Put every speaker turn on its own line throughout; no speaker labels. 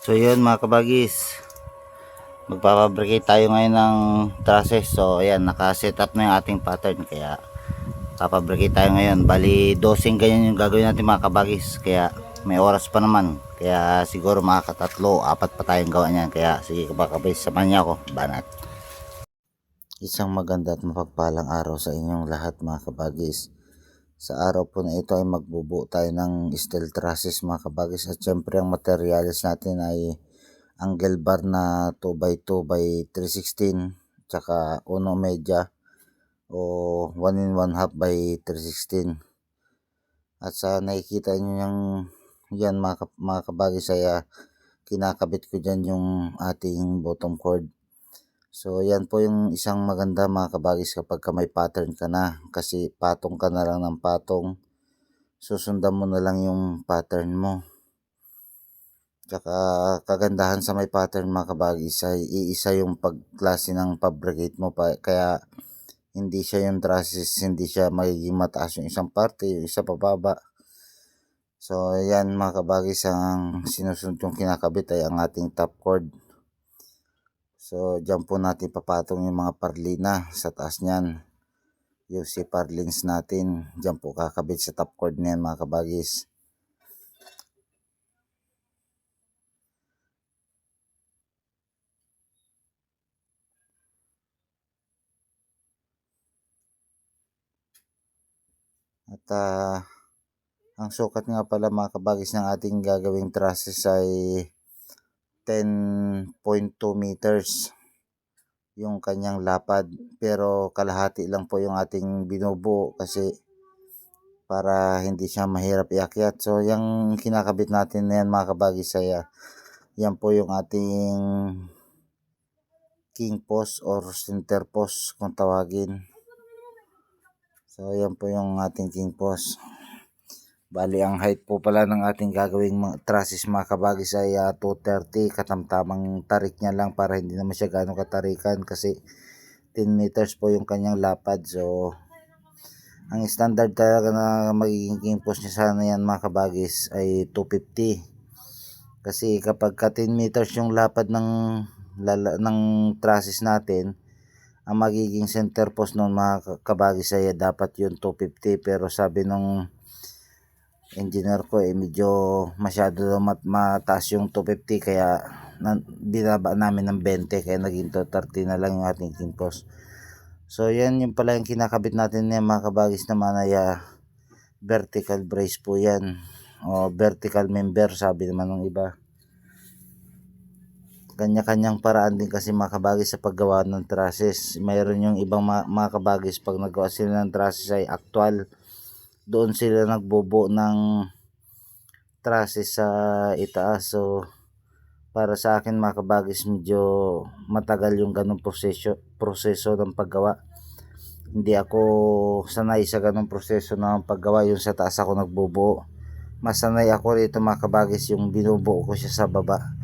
So yun mga kabagis, magpapabricate tayo ngayon ng trusses. So ayan, naka-set up na yung ating pattern, kaya papabricate tayo ngayon. Bali dosing ganyan yung gagawin natin mga kabagis, kaya may oras pa naman, kaya siguro makakatatlo, apat pa tayong gawa niyan. Kaya sige kabagis, samahan niyo ako, banat. Isang maganda at mapagpalang araw sa inyong lahat mga kabagis. Sa araw po na ito ay magbubuo tayo ng steel trusses mga kabagis, at syempre ang materials natin ay angle bar na 2x2 by 316, tsaka uno media o 1 in 1 half by 316. At sa nakikita nyo yung yan mga kabagis ay kinakabit ko dyan yung ating bottom cord. So yan po yung isang maganda mga kabagis kapag may pattern ka na, kasi patong ka na lang ng patong, susundan mo na lang yung pattern mo. Tsaka kagandahan sa may pattern mga kabagis ay iisa yung pagklase ng fabricate mo pa, kaya hindi siya yung trusses, hindi siya magiging mataas yung isang parte, yung isa pababa. So yan mga kabagis, ang sinusunod yung kinakabit ay ang ating top cord. So dyan po natin papatong yung mga parlina sa taas niyan. Yung si parlins natin, dyan po kakabit sa top cord niyan mga kabagis. At ang sukat nga pala mga kabagis ng ating gagawing trusses ay 10.2 meters yung kanyang lapad, pero kalahati lang po yung ating binubuo kasi para hindi siya mahirap iakyat. So yung kinakabit natin na yan mga kabagis ay yan po yung ating king post or center post kung tawagin. So yan po yung ating king post. Bali ang height po pala ng ating gagawing trusses mga kabagis ay 230, katamtamang tarik niya lang para hindi naman siya gano'ng katarikan, kasi 10 meters po yung kanyang lapad. So ang standard talaga na magiging king post niya sana yan mga kabagis ay 250, kasi kapag 10 meters yung lapad ng trusses natin, ang magiging center post nun mga kabagis ay dapat yun 250. Pero sabi nung engineer ko medyo masyado mataas yung 250, kaya binaba namin ng 20, kaya naging 230 na lang yung ating king post. So yan yung pala yung kinakabit natin yan mga kabagis, naman ay vertical brace po yan, o vertical member sabi naman ng iba. Kanya-kanyang paraan din kasi mga kabagis sa paggawa ng trusses. Mayroon yung ibang mga kabagis, pag nagawa sila ng trusses ay actual, doon sila nagbubuo ng trusses sa itaas. So para sa akin mga kabagis, medyo matagal yung ganong proseso ng paggawa. Hindi ako sanay sa ganong proseso ng paggawa, yung sa taas ako nagbubuo. Mas sanay ako rito mga kabagis, yung binubuo ko siya sa baba,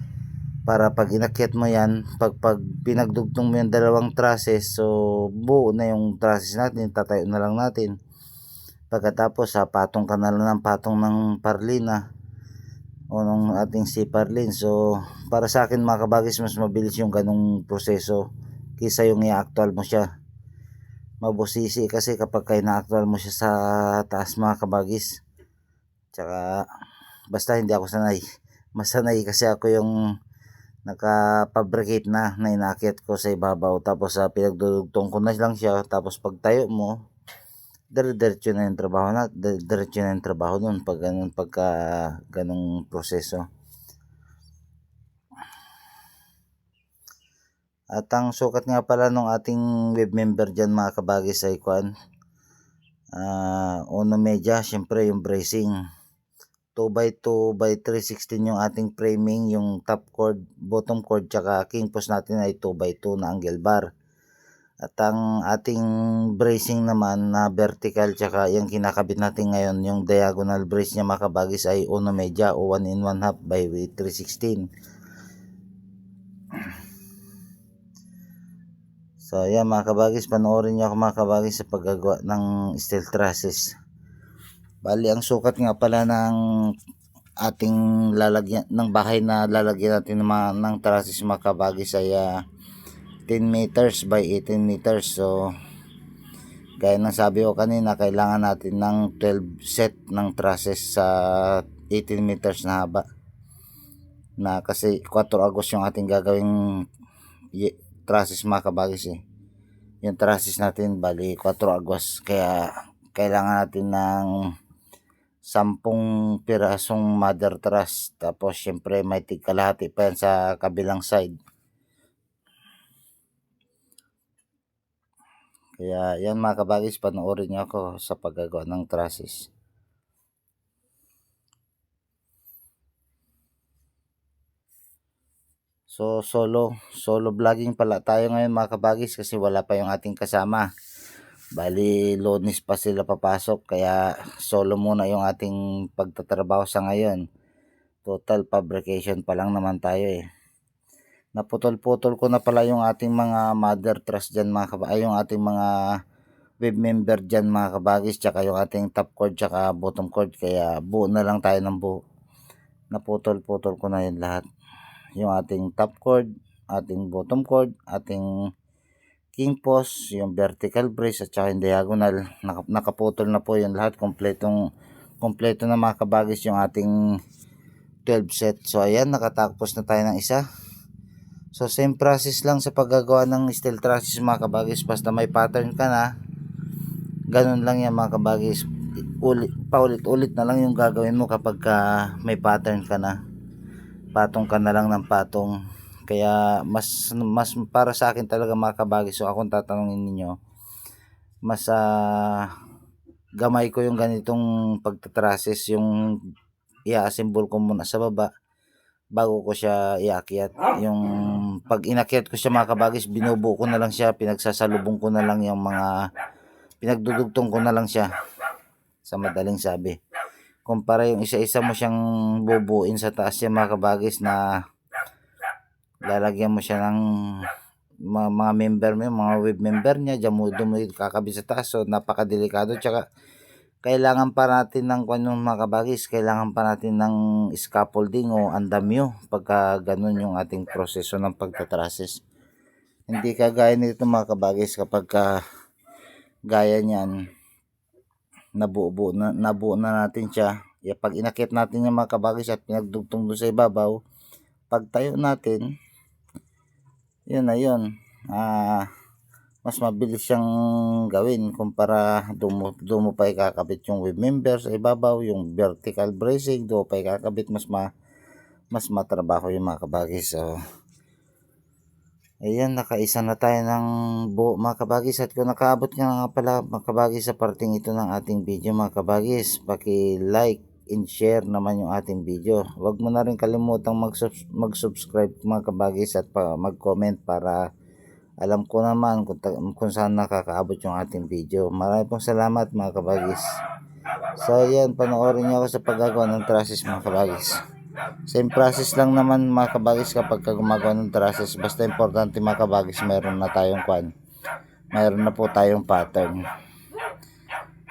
para pag inakyat mo yan, pag pinagdugtong mo yung dalawang trusses, so buo na yung trusses natin, tatayo na lang natin. Pagkatapos patong ka na lang ng patong ng parlina o ng ating C-parlin. So para sa akin mga kabagis, mas mabilis yung ganong proseso kaysa yung i-actual mo siya. Mabusisi kasi kapag na-actual mo siya sa taas mga kabagis. Tsaka basta hindi ako sanay. Mas sanay kasi ako yung naka-fabricate na inakyat ko sa ibabaw, tapos pinagdudugtong ko na lang siya, tapos pag tayo mo, diretso na yung trabaho nun pag ganung proseso. At ang sukat nga pala ng ating web member dyan mga kabagis ay uno media, syempre yung bracing 2x2 by 316 yung ating framing, yung top cord, bottom cord, tsaka king post natin ay 2x2 na angle bar. At ang ating bracing naman na vertical, tsaka yung kinakabit natin ngayon, yung diagonal brace niya mga kabagis ay uno media o 1 in 1 half by 316. So yan mga kabagis, panoorin nyo ako mga kabagis sa paggagawa ng steel trusses. Bali ang sukat nga pala ng ating lalagyan ng bahay na lalagyan natin ng trusses mga kabagis ay 10 meters by 18 meters. So gaya ng sabi ko kanina, kailangan natin ng 12 set ng trusses sa 18 meters na haba, na kasi 4 Agos yung ating gagawing trusses mga kabagis yung trusses natin bali 4 Agos, kaya kailangan natin ng 10 pirasong mother truss, tapos syempre may tigkalahati pa yan sa kabilang side. Kaya yan mga kabagis, panoorin nyo ako sa paggagawa ng trusses. So solo vlogging pala tayo ngayon mga kabagis, kasi wala pa yung ating kasama. Bali Lunes pa sila papasok, kaya solo muna yung ating pagtatrabaho sa ngayon. Total fabrication pa lang naman tayo Naputol-putol ko na pala yung ating mga mother truss dyan mga kabagis, yung ating mga web member dyan mga kabagis, tsaka yung ating top cord tsaka bottom cord, kaya buo na lang tayo ng buo. Naputol-putol ko na yun lahat, yung ating top cord, ating bottom cord, ating king post, yung vertical brace at saka yung diagonal, nakaputol na po yun lahat. Kompleto na mga kabagis yung ating 12 set. So ayan, nakatapos na tayo ng isa. So same process lang sa paggagawa ng steel trusses mga kabagis, basta may pattern ka na, ganun lang yan mga kabagis. Paulit-ulit na lang yung gagawin mo kapag may pattern ka na, patong ka na lang ng patong. Kaya mas para sa akin talaga mga kabagis, so akong tatanungin ninyo, mas gamay ko yung ganitong pagtatrases, yung i-assemble ko muna sa baba bago ko siya iakyat. Yung pag inakyat ko siya mga kabagis, binubuo ko na lang siya, pinagsasalubong ko na lang yung mga, pinagdudugtong ko na lang siya, sa madaling sabi. Kumpara yung isa-isa mo siyang bubuin sa taas siya mga kabagis, na lalagyan mo siya ng mga member mo, mga web member niya, diyan mo kakabit sa taas. So napakadelikado, tsaka kailangan pa natin ng mga kabagis, kailangan pa natin ng scaffolding o andamyo pagka ganun yung ating proseso ng pagtatrases. Hindi kagaya nito mga kabagis, kapag gaya niyan, nabuo na natin siya. Pag inakit natin yung mga kabagis at pinagdugtong doon sa ibabaw, pag tayo natin, yun na yun, mas mabilis siyang gawin kumpara doon mo pa ikakabit yung web member sa ibabaw, yung vertical bracing doon pa ikakabit, mas matrabaho yung mga kabagis. So ayan, nakaisa na tayo ng buo mga kabagis. At kung nakaabot nga pala mga kabagis sa parting ito ng ating video mga kabagis, paki-like and share naman yung ating video. Huwag mo na rin kalimutang mag-subscribe mga kabagis, at mag-comment para alam ko naman kung saan nakakaabot yung ating video. Maraming pong salamat mga kabagis. So ayan, panoorin niyo ako sa paggagawa ng trusses mga kabagis. Same process lang naman mga kabagis kapag gumagawa ng trusses, basta importante mga kabagis, mayroon na po tayong pattern.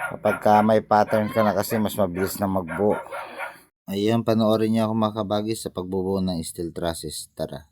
Kapag may pattern ka na, kasi mas mabilis na magbuo. Ayan, panoorin niyo ako mga kabagis sa pagbubuo ng steel trusses. Tara.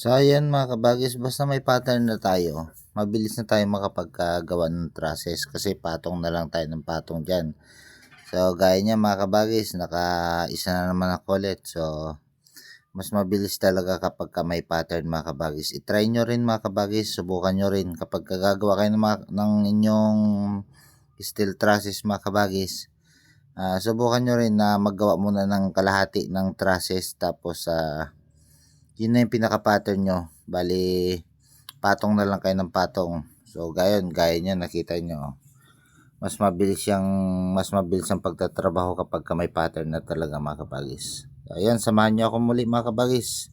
So ayan mga kabagis, basta may pattern na tayo, mabilis na tayo makapagkagawa ng trusses kasi patong na lang tayo ng patong dyan. So gaya niya mga kabagis, naka-isa na naman ako ulit. So mas mabilis talaga kapag may pattern mga kabagis. I-try nyo rin mga kabagis, subukan nyo rin kapag gagawa kayo ng inyong steel trusses mga kabagis. Subukan nyo rin na maggawa muna ng kalahati ng trusses, tapos yun na yung pinaka-pattern nyo. Bali, patong na lang kayo ng patong. So, gaya nyo, nakita nyo. Mas mabilis ang pagtatrabaho kapag may pattern na talaga mga kabagis. So, ayan, samahan nyo ako muli mga kabagis.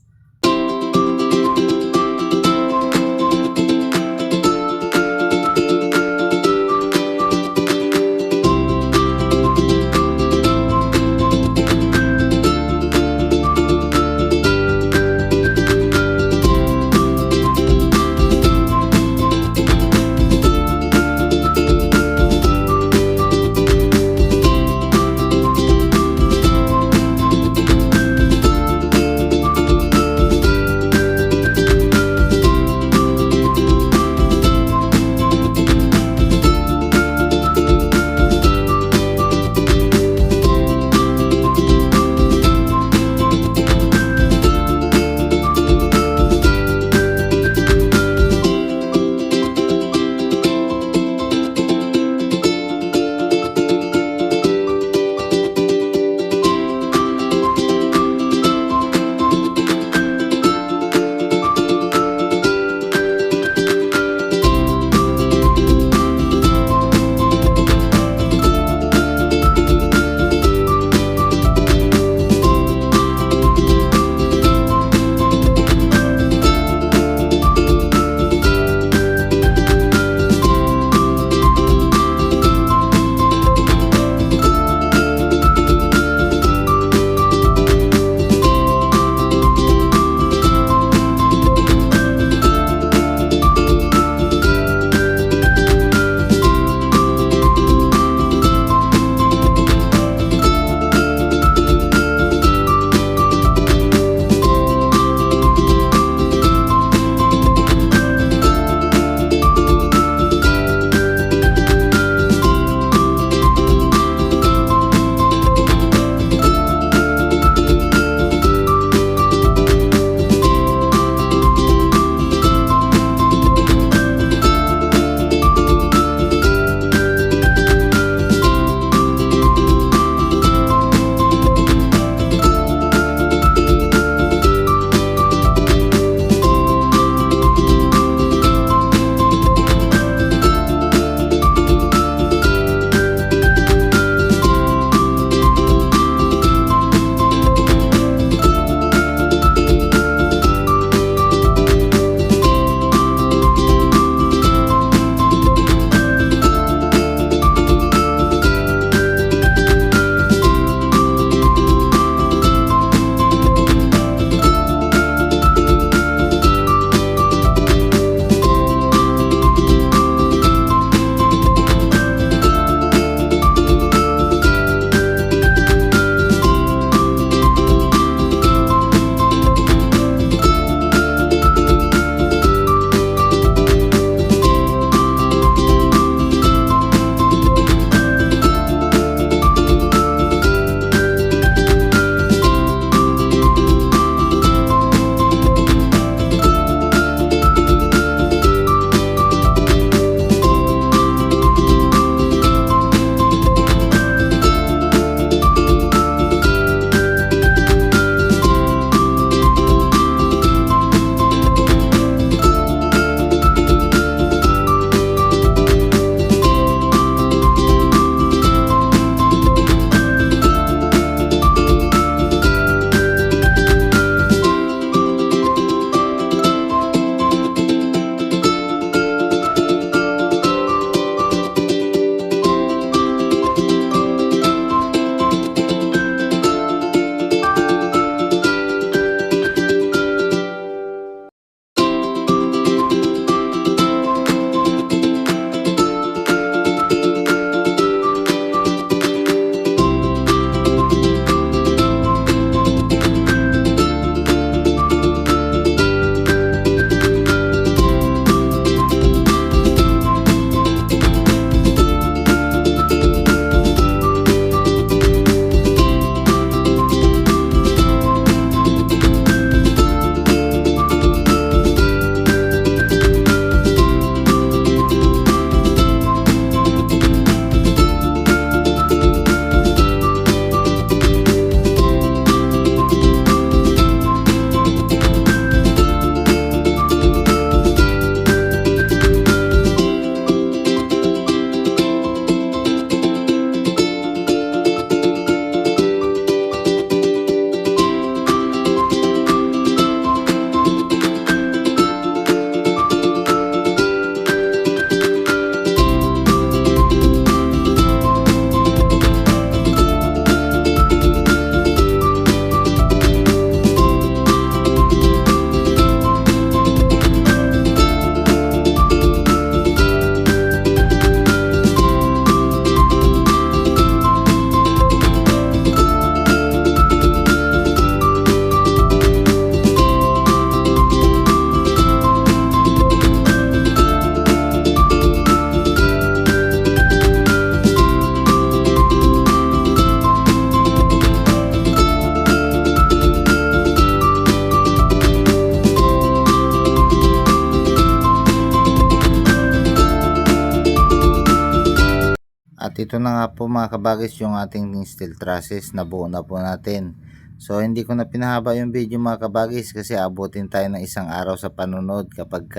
ito na nga po mga kabagis yung ating steel trusses, nabuo na po natin. So hindi ko na pinahaba yung video mga kabagis kasi abutin tayo ng isang araw sa panunod kapag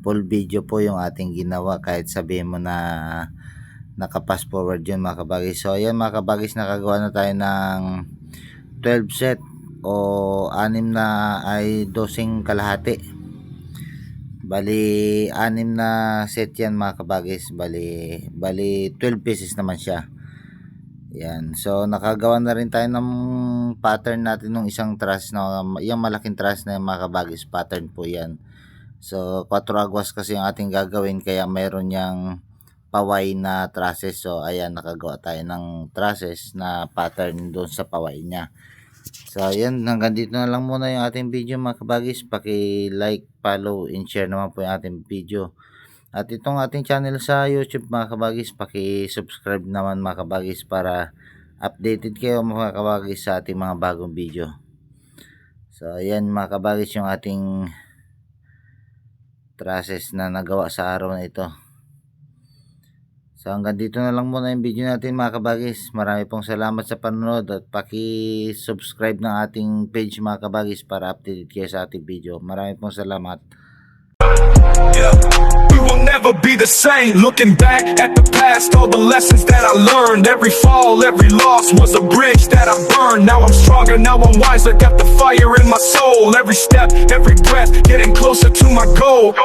full video po yung ating ginawa, kahit sabihin mo na naka-fast forward yun mga kabagis. So ayan mga kabagis, nakagawa na tayo ng 12 set o 6 na ay 12 kalahati. Bali 6 na set yan mga kabagis, bali 12 pieces naman siya. Yan, so nakagawa na rin tayo ng pattern natin ng isang truss na yung malaking truss na yung mga kabagis, pattern po yan. So 4 agwas kasi yung ating gagawin, kaya mayroon yang paway na trusses. So ayan, nakagawa tayo ng trusses na pattern doon sa paway niya. So ayan, hanggang dito na lang muna yung ating video mga kabagis. Paki-like, follow, and share naman po yung ating video. At itong ating channel sa YouTube mga kabagis, paki-subscribe naman mga kabagis para updated kayo mga kabagis sa ating mga bagong video. So ayan mga kabagis, yung ating trusses na nagawa sa araw na ito. So hanggang dito na lang muna yung video natin mga kabagis. Marami pong salamat sa panonood at paki-subscribe ng ating page mga kabagis para updated kayo sa ating video. Marami pong salamat.
Yeah. We will never be the same. Looking back at the past, all the lessons that I learned. Every fall, every loss was a bridge that I burned. Now I'm stronger, now I'm wiser. Got the fire in my soul. Every step, every breath, getting closer to my goal.